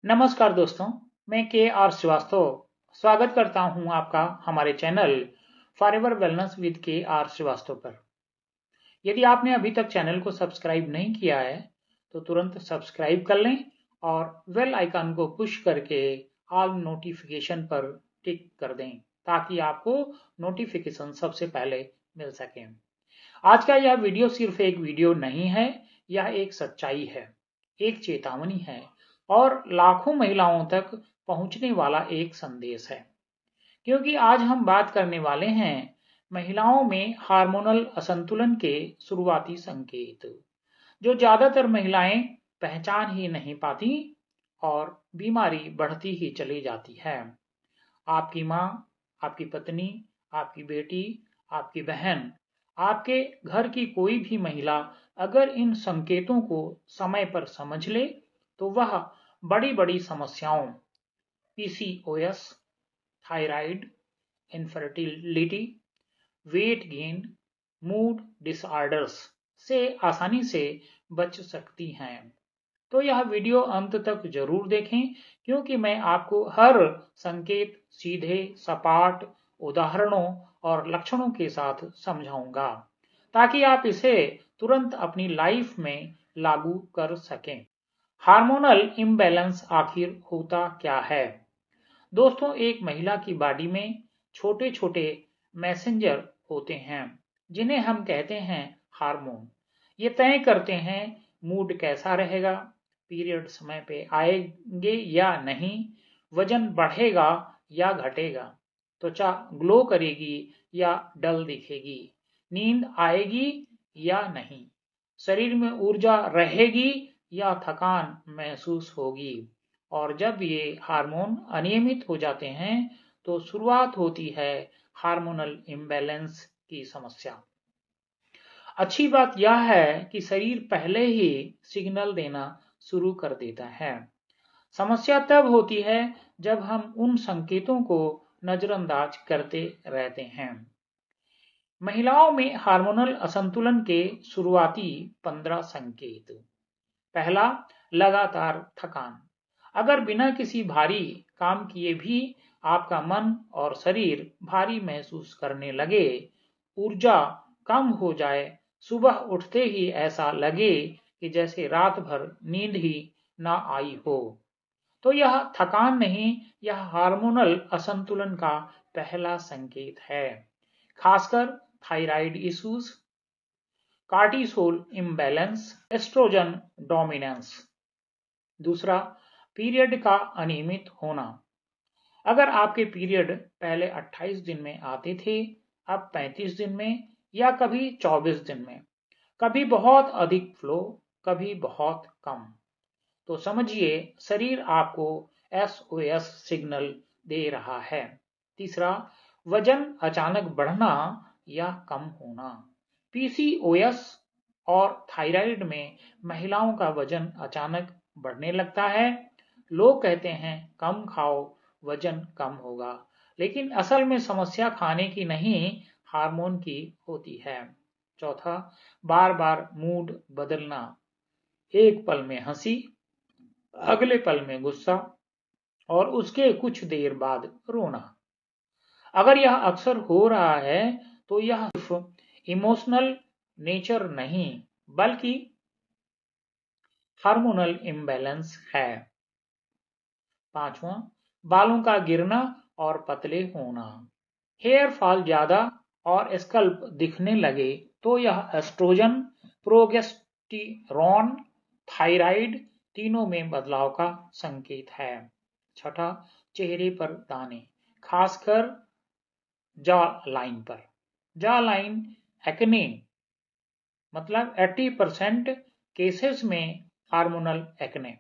नमस्कार दोस्तों, मैं के आर श्रीवास्तव स्वागत करता हूं आपका हमारे चैनल फॉरएवर वेलनेस विद के आर श्रीवास्तव पर। यदि आपने अभी तक चैनल को सब्सक्राइब नहीं किया है तो तुरंत सब्सक्राइब कर लें और बेल आइकन को पुश करके ऑल नोटिफिकेशन पर टिक कर दें ताकि आपको नोटिफिकेशन सबसे पहले मिल सके। आज का यह वीडियो सिर्फ एक वीडियो नहीं है, यह एक सच्चाई है, एक चेतावनी है और लाखों महिलाओं तक पहुंचने वाला एक संदेश है। क्योंकि आज हम बात करने वाले हैं महिलाओं में हार्मोनल असंतुलन के शुरुआती संकेत, जो ज्यादातर महिलाएं पहचान ही नहीं पाती और बीमारी बढ़ती ही चली जाती है। आपकी माँ, आपकी पत्नी, आपकी बेटी, आपकी बहन, आपके घर की कोई भी महिला अगर इन संकेतों को समय पर समझ ले तो वह बड़ी बड़ी समस्याओं PCOS, thyroid, infertility, weight gain, mood disorders से आसानी से बच सकती हैं। तो यह वीडियो अंत तक जरूर देखें क्योंकि मैं आपको हर संकेत सीधे सपाट उदाहरणों और लक्षणों के साथ समझाऊंगा ताकि आप इसे तुरंत अपनी लाइफ में लागू कर सकें। हार्मोनल इम्बैलेंस आखिर होता क्या है? दोस्तों, एक महिला की बॉडी में छोटे छोटे मैसेंजर होते हैं जिन्हें हम कहते हैं हार्मोन। ये तय करते हैं मूड कैसा रहेगा, पीरियड समय पे आएंगे या नहीं, वजन बढ़ेगा या घटेगा, त्वचा ग्लो करेगी या डल दिखेगी, नींद आएगी या नहीं, शरीर में ऊर्जा रहेगी या थकान महसूस होगी। और जब ये हार्मोन अनियमित हो जाते हैं तो शुरुआत होती है हार्मोनल इम्बैलेंस की समस्या। अच्छी बात यह है कि शरीर पहले ही सिग्नल देना शुरू कर देता है। समस्या तब होती है जब हम उन संकेतों को नजरअंदाज करते रहते हैं। महिलाओं में हार्मोनल असंतुलन के शुरुआती 15 संकेत। पहला, लगातार थकान। अगर बिना किसी भारी काम किए भी आपका मन और शरीर भारी महसूस करने लगे, ऊर्जा कम हो जाए, सुबह उठते ही ऐसा लगे कि जैसे रात भर नींद ही ना आई हो, तो यह थकान नहीं, यह हार्मोनल असंतुलन का पहला संकेत है। खासकर thyroid issues, cortisol imbalance, estrogen dominance. दूसरा, पीरियड का अनियमित होना। अगर आपके पीरियड पहले 28 दिन में आते थे, अब 35 दिन में या कभी 24 दिन में, कभी बहुत अधिक फ्लो, कभी बहुत कम, तो समझिए शरीर आपको एसओएस सिग्नल दे रहा है। तीसरा, वजन अचानक बढ़ना या कम होना। पीसीओएस और थायराइड में महिलाओं का वजन अचानक बढ़ने लगता है। लोग कहते हैं कम खाओ, वजन कम होगा, लेकिन असल में समस्या खाने की नहीं, हार्मोन की होती है। चौथा, बार बार मूड बदलना। एक पल में हंसी, अगले पल में गुस्सा और उसके कुछ देर बाद रोना। अगर यह अक्सर हो रहा है तो यह सिर्फ इमोशनल नेचर नहीं बल्कि हार्मोनल इम्बैलेंस है। पांचवा, बालों का गिरना और पतले होना। हेयर फॉल ज्यादा और स्कल्प दिखने लगे तो यह एस्ट्रोजन, प्रोगेस्टेरोन, थायराइड तीनों में बदलाव का संकेत है। छठा, चेहरे पर दाने, खासकर जॉ लाइन पर। जॉ लाइन एक्ने, मतलब 80% केसेस में हार्मोनल एक्ने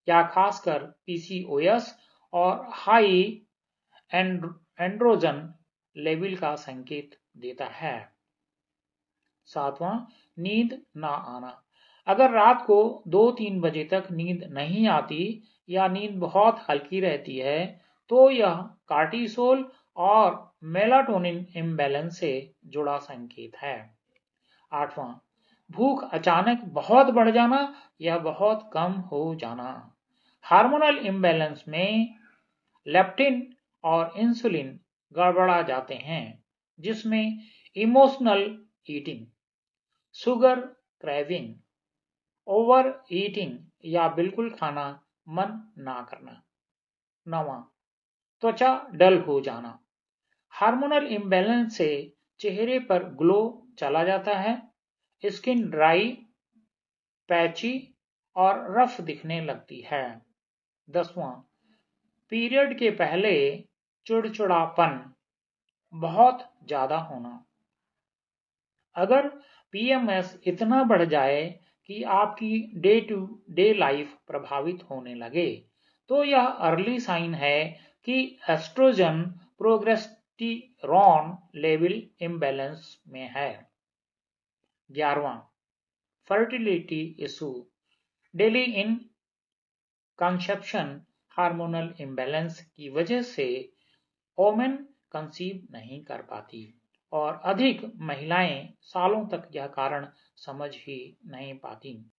या खासकर पीसीओएस और हाई एंड्रोजन लेवल का संकेत देता है। सातवां, नींद ना आना। अगर रात को 2-3 बजे तक नींद नहीं आती या नींद बहुत हल्की रहती है तो यह कार्टिसोल और मेलाटोनिन इम्बैलेंस से जुड़ा संकेत है। आठवां, भूख अचानक बहुत बढ़ जाना या बहुत कम हो जाना। हार्मोनल इम्बैलेंस में लेप्टिन और इंसुलिन गड़बड़ा जाते हैं, जिसमें emotional eating, sugar craving, over eating या बिल्कुल खाना मन ना करना। 9वां, त्वचा डल हो जाना। हार्मोनल इम्बैलेंस से चेहरे पर ग्लो चला जाता है, स्किन ड्राई, पैची और रफ दिखने लगती है। 10वां, पीरियड के पहले चिड़चिड़ापन बहुत ज्यादा होना। अगर पीएमएस इतना बढ़ जाए कि आपकी डे टू डे लाइफ प्रभावित होने लगे, तो यह अर्ली साइन है कि एस्ट्रोजन प्रोजेस्टेरॉन लेवल इम्बैलेंस में है। 11वां, fertility issue, delay in conception. Hormonal imbalance की वजह से ओमेन कंसीव नहीं कर पाती और अधिक महिलाएं सालों तक यह कारण समझ ही नहीं पाती।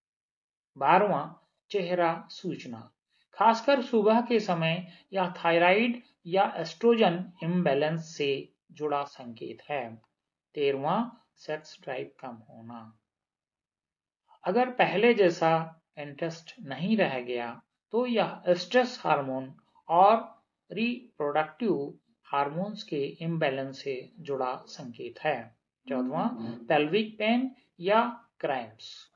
12वां, चेहरा सूजना, खासकर सुबह के समय यह थायराइड या एस्ट्रोजन इम्बैलेंस से जुड़ा संकेत है। 13वां, सेक्स ड्राइव कम होना। अगर पहले जैसा इंटरेस्ट नहीं रह गया, तो यह स्ट्रेस हार्मोन और रिप्रोडक्टिव हार्मोन्स के इम्बैलेंस से जुड़ा संकेत है। 14वां, पेल्विक पेन या क्रैम्प्स।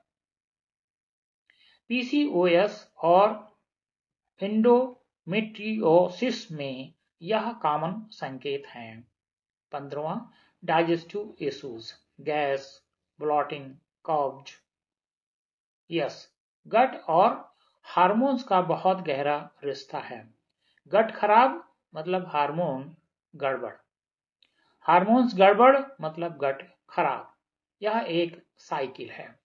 पीसीओएस और एंडोमेट्रियोसिस में यह कॉमन संकेत हैं। 15वां, डाइजेस्टिव इश्यूज, गैस, ब्लॉटिंग, कब्ज। यस, गट और हार्मोन्स का बहुत गहरा रिश्ता है। गट खराब मतलब हार्मोन गड़बड़, हार्मोन्स गड़बड़ मतलब गट खराब। यह एक साइकिल है।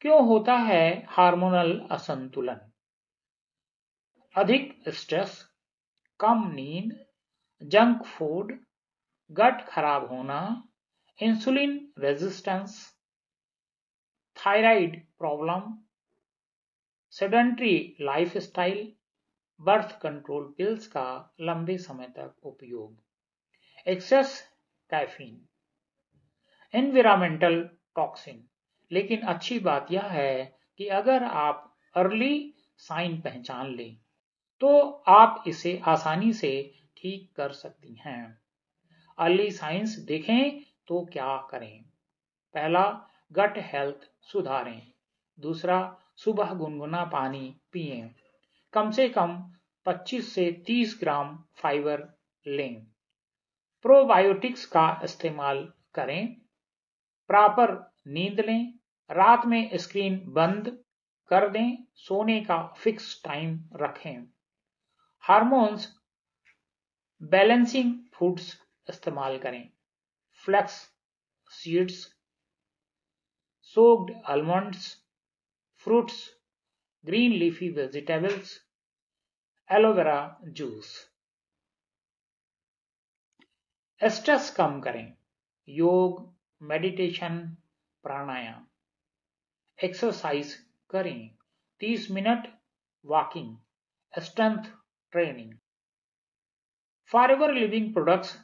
क्यों होता है हार्मोनल असंतुलन? अधिक स्ट्रेस, कम नींद, जंक फूड, गट खराब होना, insulin resistance, thyroid problem, sedentary lifestyle, birth control pills का लंबे समय तक उपयोग, एक्सेस कैफीन, एनवायरमेंटल टॉक्सिन। लेकिन अच्छी बात यह है कि अगर आप अर्ली साइन पहचान लें, तो आप इसे आसानी से ठीक कर सकती हैं। अर्ली साइंस देखें तो क्या करें? पहला, गट हेल्थ सुधारें। दूसरा, सुबह गुनगुना पानी पिएं। कम से कम 25 से 30 ग्राम फाइबर लें। प्रोबायोटिक्स का इस्तेमाल करें। प्रॉपर नींद लें। रात में स्क्रीन बंद कर दें। सोने का फिक्स टाइम रखें। हार्मोन्स बैलेंसिंग फूड्स इस्तेमाल करें। Flax seeds, soaked almonds, fruits, green leafy vegetables, aloe vera juice. Stress कम करें। योग, मेडिटेशन, प्राणायाम। एक्सरसाइज करें। 30 minute walking, strength training. Forever living products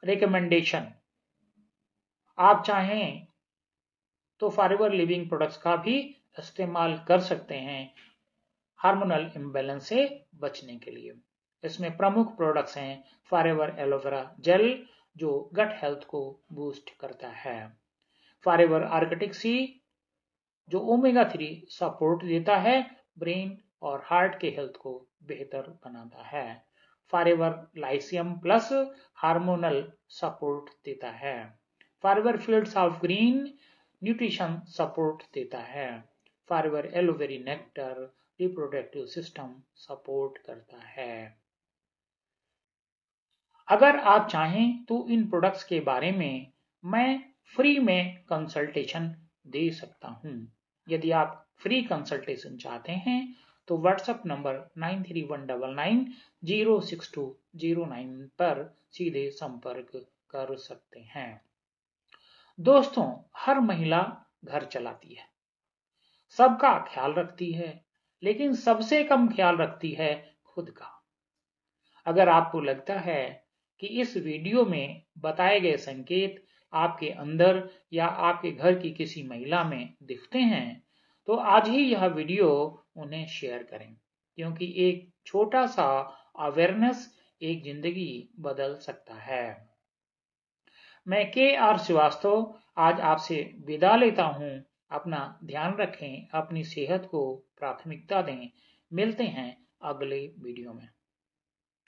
recommendation. आप चाहें तो फॉरएवर लिविंग प्रोडक्ट्स का भी इस्तेमाल कर सकते हैं हार्मोनल इम्बैलेंस से बचने के लिए। इसमें प्रमुख प्रोडक्ट्स हैं फॉरएवर एलोवेरा जेल, जो गट हेल्थ को बूस्ट करता है। फॉरएवर आर्कटिक सी, जो ओमेगा 3 सपोर्ट देता है, ब्रेन और हार्ट के हेल्थ को बेहतर बनाता है। Forever lycium plus hormonal support देता है। Forever fields of green nutrition support देता है। Forever aloe vera nectar reproductive system support करता है। अगर आप चाहें तो इन प्रोडक्ट्स के बारे में मैं फ्री में कंसल्टेशन दे सकता हूं। यदि आप फ्री कंसल्टेशन चाहते हैं तो व्हाट्सएप नंबर 9319906209 पर सीधे संपर्क कर सकते हैं। दोस्तों, हर महिला घर चलाती है, सबका ख्याल रखती है, लेकिन सबसे कम ख्याल रखती है खुद का। अगर आपको लगता है कि इस वीडियो में बताए गए संकेत आपके अंदर या आपके घर की किसी महिला में दिखते हैं, तो आज ही यह वीडियो उन्हें शेयर करें, क्योंकि एक छोटा सा अवेयरनेस एक जिंदगी बदल सकता है। मैं के.आर. श्रीवास्तव आज आपसे विदा लेता हूं। अपना ध्यान रखें, अपनी सेहत को प्राथमिकता दें। मिलते हैं अगले वीडियो में।